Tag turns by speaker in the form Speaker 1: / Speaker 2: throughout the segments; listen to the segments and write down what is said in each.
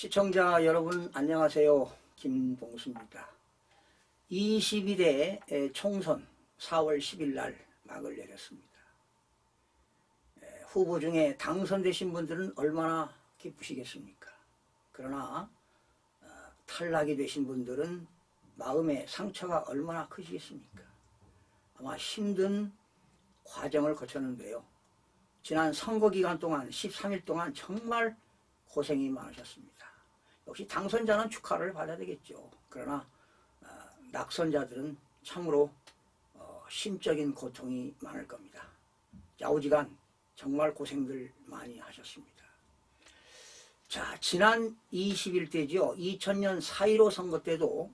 Speaker 1: 시청자 여러분 안녕하세요. 김봉수입니다. 22대 총선 4월 10일 날 막을 내렸습니다. 후보 중에 당선되신 분들은 얼마나 기쁘시겠습니까? 그러나 탈락이 되신 분들은 마음의 상처가 얼마나 크시겠습니까? 아마 힘든 과정을 거쳤는데요. 지난 선거 기간 동안 13일 동안 정말 고생이 많으셨습니다. 역시 당선자는 축하를 받아야 되겠죠. 그러나 낙선자들은 참으로 심적인 고통이 많을 겁니다. 좌우지간 정말 고생들 많이 하셨습니다. 자, 지난 20일 때죠. 2000년 4.15 선거 때도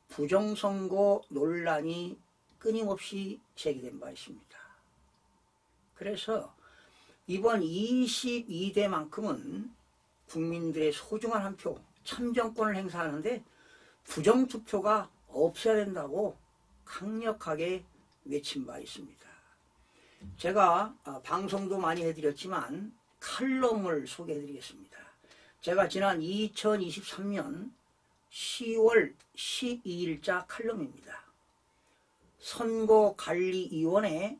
Speaker 1: 부정선거 논란이 끊임없이 제기된 바 있습니다. 그래서 이번 22대만큼은 국민들의 소중한 한 표, 참정권을 행사하는데 부정투표가 없어야 된다고 강력하게 외친 바 있습니다. 제가 방송도 많이 해드렸지만 칼럼을 소개해드리겠습니다. 제가 지난 2023년 10월 12일자 칼럼입니다. 선거관리위원회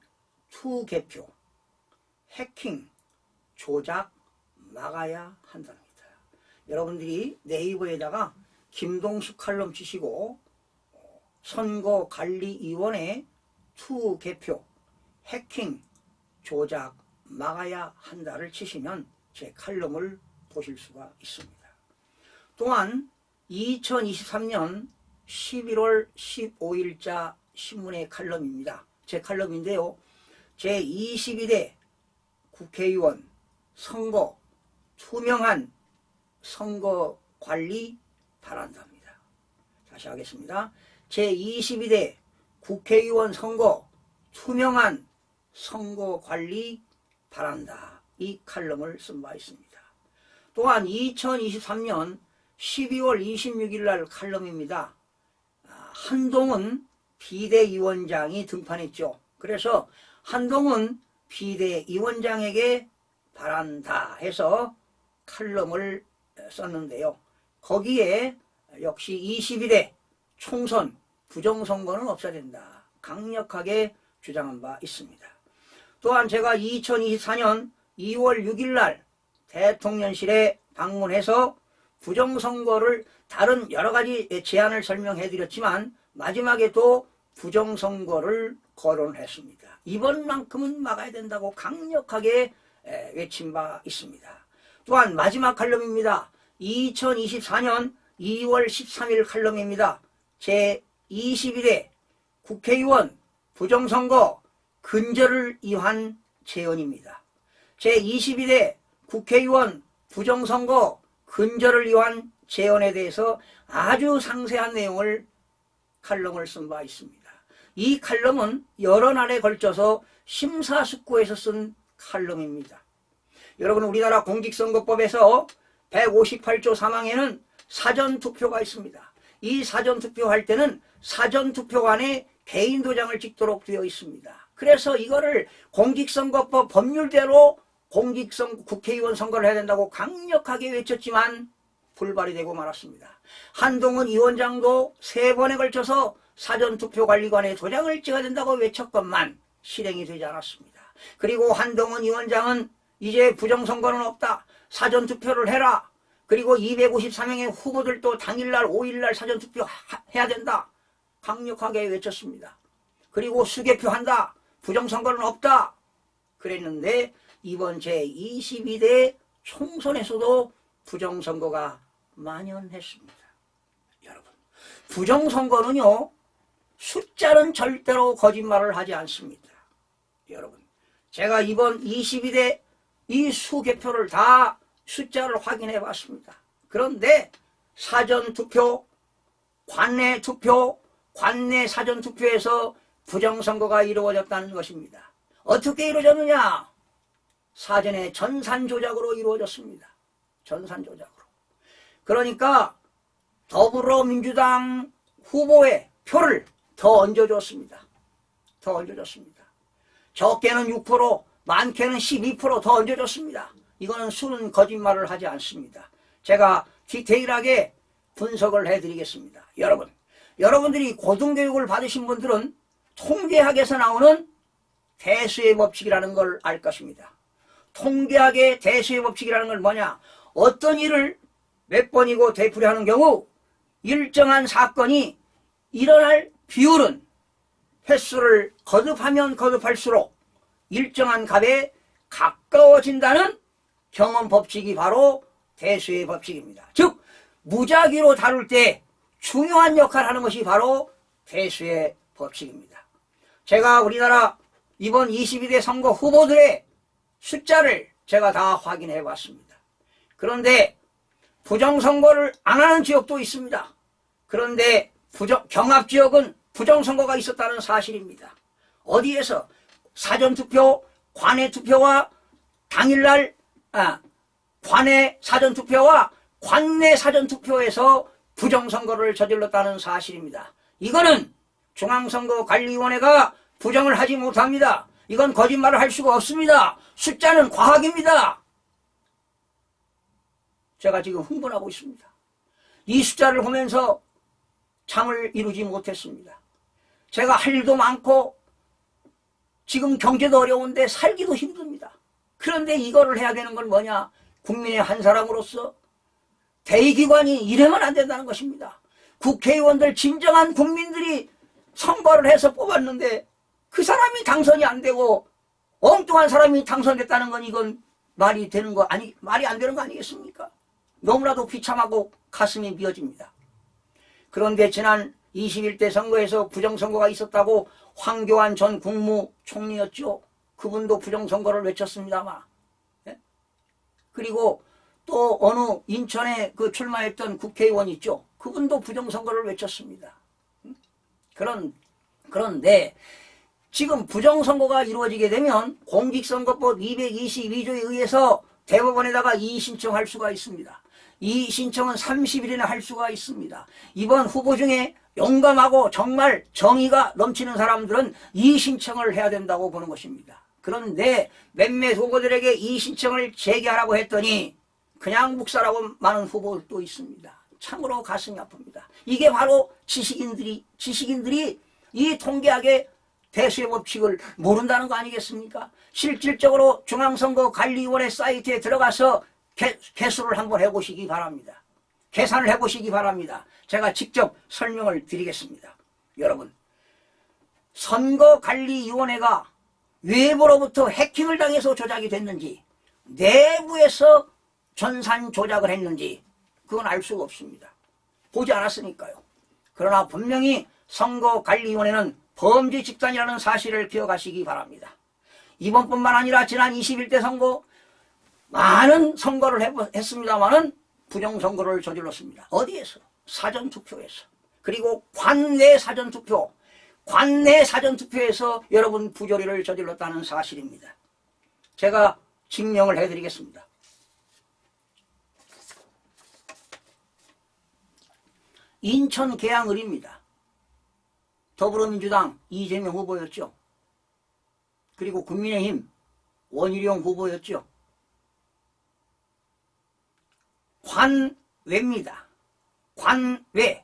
Speaker 1: 투개표, 해킹, 조작 막아야 한답니다. 여러분들이 네이버에다가 김동수 칼럼 치시고 선거관리위원회 투개표, 해킹, 조작 막아야 한다를 치시면 제 칼럼을 보실 수가 있습니다. 또한 2023년 11월 15일자 신문의 칼럼입니다. 제 칼럼인데요. 제22대 국회의원 선거 투명한 선거 관리 바란답니다. 다시 하겠습니다. 제22대 국회의원 선거 투명한 선거 관리 바란다. 이 칼럼을 쓴 바 있습니다. 또한 2023년 12월 26일 날 칼럼입니다. 한동훈 비대위원장이 등판했죠. 그래서 한동훈 비대위원장에게 바란다 해서 칼럼을 썼는데요. 거기에 역시 22대 총선 부정선거는 없어야 된다. 강력하게 주장한 바 있습니다. 또한 제가 2024년 2월 6일 날 대통령실에 방문해서 부정선거를 다른 여러 가지 제안을 설명해 드렸지만 마지막에도 부정선거를 거론했습니다. 이번만큼은 막아야 된다고 강력하게 외친 바 있습니다. 또한 마지막 칼럼입니다. 2024년 2월 13일 칼럼입니다. 제22대 국회의원 부정선거 근절을 위한 제언입니다. 제22대 국회의원 부정선거 근절을 위한 제언에 대해서 아주 상세한 내용을 칼럼을 쓴 바 있습니다. 이 칼럼은 여러 날에 걸쳐서 심사숙고해서 쓴 칼럼입니다. 여러분, 우리나라 공직선거법에서 158조 3항에는 사전투표가 있습니다. 이 사전투표할 때는 사전투표관에 개인 도장을 찍도록 되어 있습니다. 그래서 이거를 공직선거법 법률대로 국회의원 선거를 해야 된다고 강력하게 외쳤지만 불발이 되고 말았습니다. 한동훈 위원장도 3번에 걸쳐서 사전투표관리관에 도장을 찍어야 된다고 외쳤건만 실행이 되지 않았습니다. 그리고 한동훈 위원장은 이제 부정선거는 없다. 사전투표를 해라. 그리고 253명의 후보들도 당일날 5일날 사전투표 해야 된다. 강력하게 외쳤습니다. 그리고 수개표한다. 부정선거는 없다. 그랬는데 이번 제22대 총선에서도 부정선거가 만연했습니다. 여러분, 부정선거는요, 숫자는 절대로 거짓말을 하지 않습니다. 여러분, 제가 이번 22대 이 수개표를 다 숫자를 확인해 봤습니다. 그런데 사전투표, 관내투표, 관내 사전투표에서 부정선거가 이루어졌다는 것입니다. 어떻게 이루어졌느냐? 사전에 전산조작으로 이루어졌습니다. 전산조작으로. 그러니까 더불어민주당 후보의 표를 더 얹어줬습니다. 더 얹어줬습니다. 적게는 6%, 많게는 12% 더 얹어줬습니다. 이거는 수는 거짓말을 하지 않습니다. 제가 디테일하게 분석을 해드리겠습니다. 여러분들이 고등교육을 받으신 분들은 통계학에서 나오는 대수의 법칙이라는 걸 알 것입니다. 통계학의 대수의 법칙이라는 건 뭐냐? 어떤 일을 몇 번이고 되풀이하는 경우 일정한 사건이 일어날 비율은 횟수를 거듭하면 거듭할수록 일정한 값에 가까워진다는 경험 법칙이 바로 대수의 법칙입니다. 즉 무작위로 다룰 때 중요한 역할을 하는 것이 바로 대수의 법칙입니다. 제가 우리나라 이번 22대 선거 후보들의 숫자를 제가 다 확인해 봤습니다. 그런데 부정선거를 안 하는 지역도 있습니다. 그런데 경합지역은 부정선거가 있었다는 사실입니다. 어디에서? 사전투표, 관내투표와 당일날 관내 사전투표와 관내 사전투표에서 부정선거를 저질렀다는 사실입니다. 이거는 중앙선거관리위원회가 부정을 하지 못합니다. 이건 거짓말을 할 수가 없습니다. 숫자는 과학입니다. 제가 지금 흥분하고 있습니다. 이 숫자를 보면서 잠을 이루지 못했습니다. 제가 할 일도 많고 지금 경제도 어려운데 살기도 힘듭니다. 그런데 이거를 해야 되는 건 뭐냐? 국민의 한 사람으로서 대의기관이 이래만 안 된다는 것입니다. 국회의원들 진정한 국민들이 선거를 해서 뽑았는데 그 사람이 당선이 안 되고 엉뚱한 사람이 당선됐다는 건 이건 말이 안 되는 거 아니겠습니까? 너무나도 비참하고 가슴이 미어집니다. 그런데 지난 21대 선거에서 부정선거가 있었다고 황교안 전 국무총리였죠. 그분도 부정선거를 외쳤습니다만. 네? 그리고 또 어느 인천에 출마했던 국회의원 있죠. 그분도 부정선거를 외쳤습니다. 그런데 지금 부정선거가 이루어지게 되면 공직선거법 222조에 의해서 대법원에다가 이의신청할 수가 있습니다. 이의신청은 30일이나 할 수가 있습니다. 이번 후보 중에 용감하고 정말 정의가 넘치는 사람들은 이의신청을 해야 된다고 보는 것입니다. 그런데 몇몇 후보들에게 이의신청을 제기하라고 했더니 그냥 묵살하고 많은 후보들도 있습니다. 참으로 가슴이 아픕니다. 이게 바로 지식인들이 이 통계학의 대수의 법칙을 모른다는 거 아니겠습니까? 실질적으로 중앙선거관리위원회 사이트에 들어가서 개수를 한번 해보시기 바랍니다. 계산을 해보시기 바랍니다. 제가 직접 설명을 드리겠습니다. 여러분, 선거관리위원회가 외부로부터 해킹을 당해서 조작이 됐는지 내부에서 전산 조작을 했는지 그건 알 수가 없습니다. 보지 않았으니까요. 그러나 분명히 선거관리위원회는 범죄 집단이라는 사실을 기억하시기 바랍니다. 이번뿐만 아니라 지난 21대 선거 많은 선거를 했습니다마는 부정선거를 저질렀습니다. 어디에서? 사전투표에서. 그리고 관내 사전투표에서 여러분 부조리를 저질렀다는 사실입니다. 제가 증명을 해드리겠습니다. 인천 계양을입니다. 더불어민주당 이재명 후보였죠. 그리고 국민의힘 원희룡 후보였죠. 관외입니다. 관외.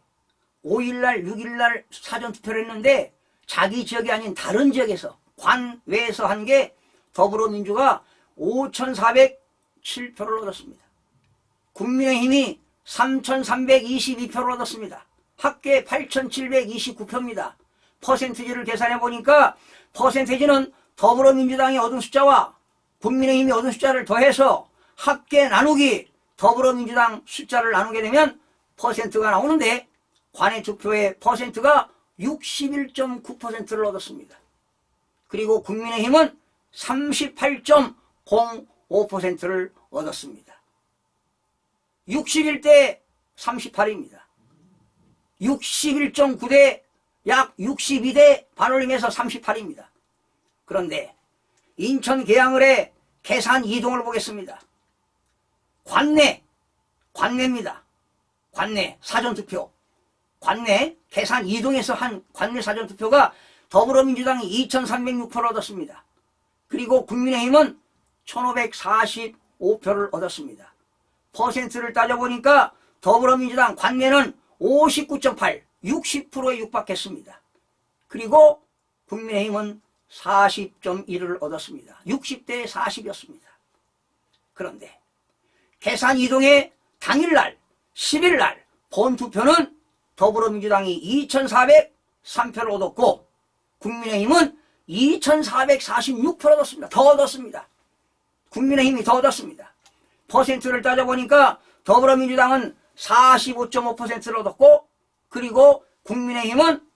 Speaker 1: 5일날 6일날 사전투표를 했는데 자기 지역이 아닌 다른 지역에서 관외에서 한 게 더불어민주가 5,407표를 얻었습니다. 국민의힘이 3,322표를 얻었습니다. 합계 8,729표입니다. 퍼센티지를 계산해 보니까 퍼센티지는 더불어민주당이 얻은 숫자와 국민의힘이 얻은 숫자를 더해서 합계 나누기 더불어민주당 숫자를 나누게 되면 퍼센트가 나오는데 관외 투표의 퍼센트가 61.9%를 얻었습니다. 그리고 국민의힘은 38.05%를 얻었습니다. 61대 38입니다. 61.9대 약 62대 반올림해서 38입니다. 그런데 인천 계양을의 계산 이동을 보겠습니다. 관내입니다. 관내 사전투표. 관내 계산 이동해서 한 관내 사전투표가 더불어민주당이 2,306표를 얻었습니다. 그리고 국민의힘은 1,545표를 얻었습니다. 퍼센트를 따져보니까 더불어민주당 관내는 59.8, 60%에 육박했습니다. 그리고 국민의힘은 40.1을 얻었습니다. 60대 40이었습니다. 그런데 계산 이동의 당일날 10일날 본투표는 더불어민주당이 2403표를 얻었고 국민의힘은 2446표를 얻었습니다. 더 얻었습니다. 국민의힘이 더 얻었습니다. 퍼센트를 따져보니까 더불어민주당은 45.5%를 얻었고 그리고 국민의힘은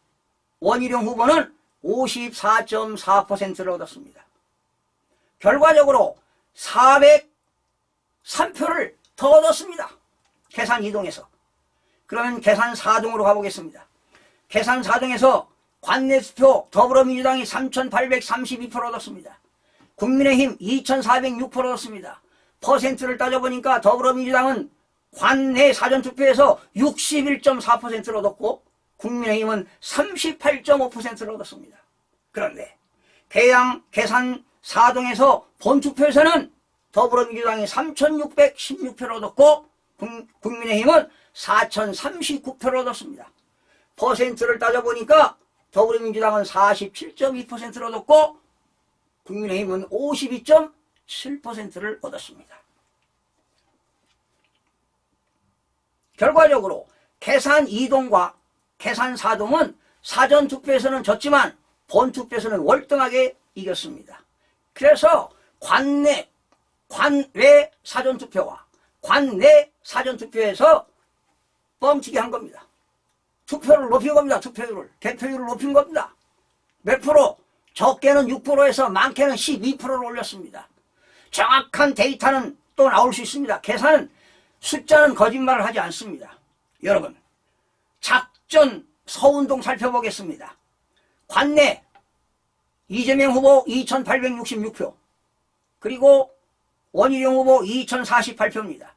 Speaker 1: 원희룡 후보는 54.4%를 얻었습니다. 결과적으로 403표를 더 얻었습니다. 계산 2동에서. 그러면 계산 4동으로 가보겠습니다. 계산 4동에서 관내 투표 더불어민주당이 3,832표를 얻었습니다. 국민의힘 2,406표를 얻었습니다. 퍼센트를 따져보니까 더불어민주당은 관내 사전투표에서 61.4%를 얻었고 국민의힘은 38.5%를 얻었습니다. 그런데 계산 4동에서 본투표에서는 더불어민주당이 3,616표를 얻었고 국민의힘은 4,039표를 얻었습니다. 퍼센트를 따져보니까 더불어민주당은 47.2%를 얻었고 국민의힘은 52.7%를 얻었습니다. 결과적으로 계산 2동과 계산 4동은 사전투표에서는 졌지만 본투표에서는 월등하게 이겼습니다. 그래서 관외 사전투표와 관내 사전투표에서 뻥치기 한 겁니다. 투표를 높인 겁니다. 투표율을. 개표율을 높인 겁니다. 몇 프로? 적게는 6%에서 많게는 12%를 올렸습니다. 정확한 데이터는 또 나올 수 있습니다. 계산은 숫자는 거짓말을 하지 않습니다. 여러분 작전 서운동 살펴보겠습니다. 관내 이재명 후보 2,866표 그리고 원희룡 후보 2,048표입니다.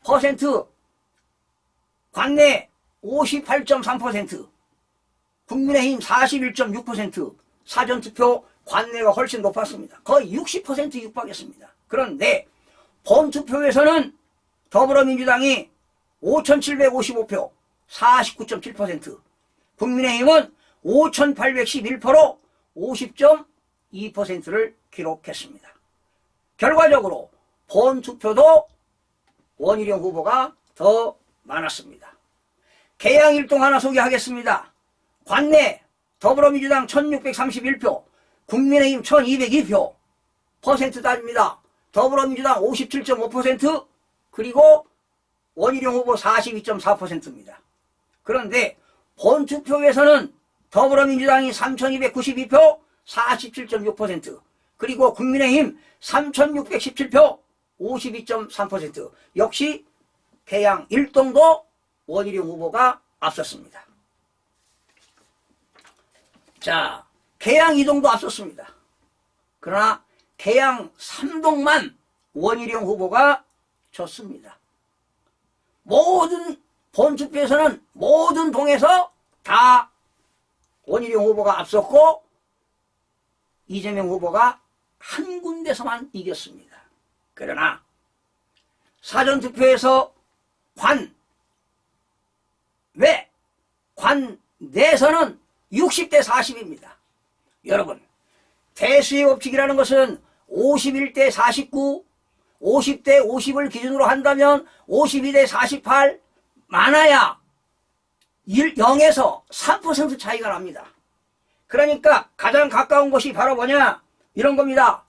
Speaker 1: 퍼센트 관내 58.3%, 국민의힘 41.6%, 사전투표 관내가 훨씬 높았습니다. 거의 60% 육박했습니다. 그런데 본투표에서는 더불어민주당이 5,755표, 49.7%, 국민의힘은 5,811표로 50.2%를 기록했습니다. 결과적으로 본투표도 원희룡 후보가 더 많았습니다. 개항일동 하나 소개하겠습니다. 관내 더불어민주당 1631표, 국민의힘 1202표, 퍼센트 따집니다. 더불어민주당 57.5%, 그리고 원희룡 후보 42.4%입니다. 그런데 본투표에서는 더불어민주당이 3292표, 47.6%, 그리고 국민의힘 3617표, 52.3%, 역시 개항 1동도 원희룡 후보가 앞섰습니다. 자, 개항 2동도 앞섰습니다. 그러나 개항 3동만 원희룡 후보가 졌습니다. 모든 본투표에서는 모든 동에서 다 원희룡 후보가 앞섰고 이재명 후보가 한 군데서만 이겼습니다. 그러나 사전투표에서 관내에서는 60대 40입니다. 여러분, 대수의 법칙이라는 것은 51대 49, 50대 50을 기준으로 한다면 52대 48, 많아야 0에서 3% 차이가 납니다. 그러니까 가장 가까운 것이 바로 뭐냐? 이런 겁니다.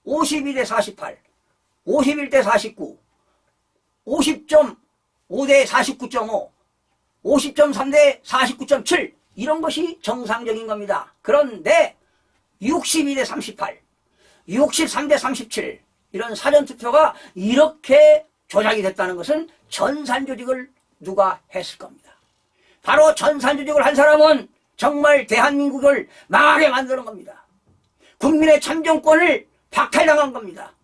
Speaker 1: 52대 48, 51대 49, 50.5대 49.5, 50.3대 49.7, 이런 것이 정상적인 겁니다. 그런데 62대 38, 63대 37 이런 사전투표가 이렇게 조작이 됐다는 것은 전산조직을 누가 했을 겁니다. 바로 전산조직을 한 사람은 정말 대한민국을 망하게 만드는 겁니다. 국민의 참정권을 박탈당한 겁니다.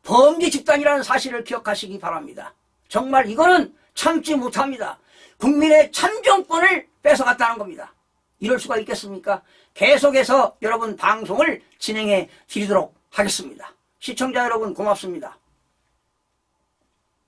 Speaker 1: 범죄 집단이라는 사실을 기억하시기 바랍니다. 정말 이거는 참지 못합니다. 국민의 참정권을 뺏어갔다는 겁니다. 이럴 수가 있겠습니까? 계속해서 여러분 방송을 진행해 드리도록 하겠습니다. 시청자 여러분 고맙습니다.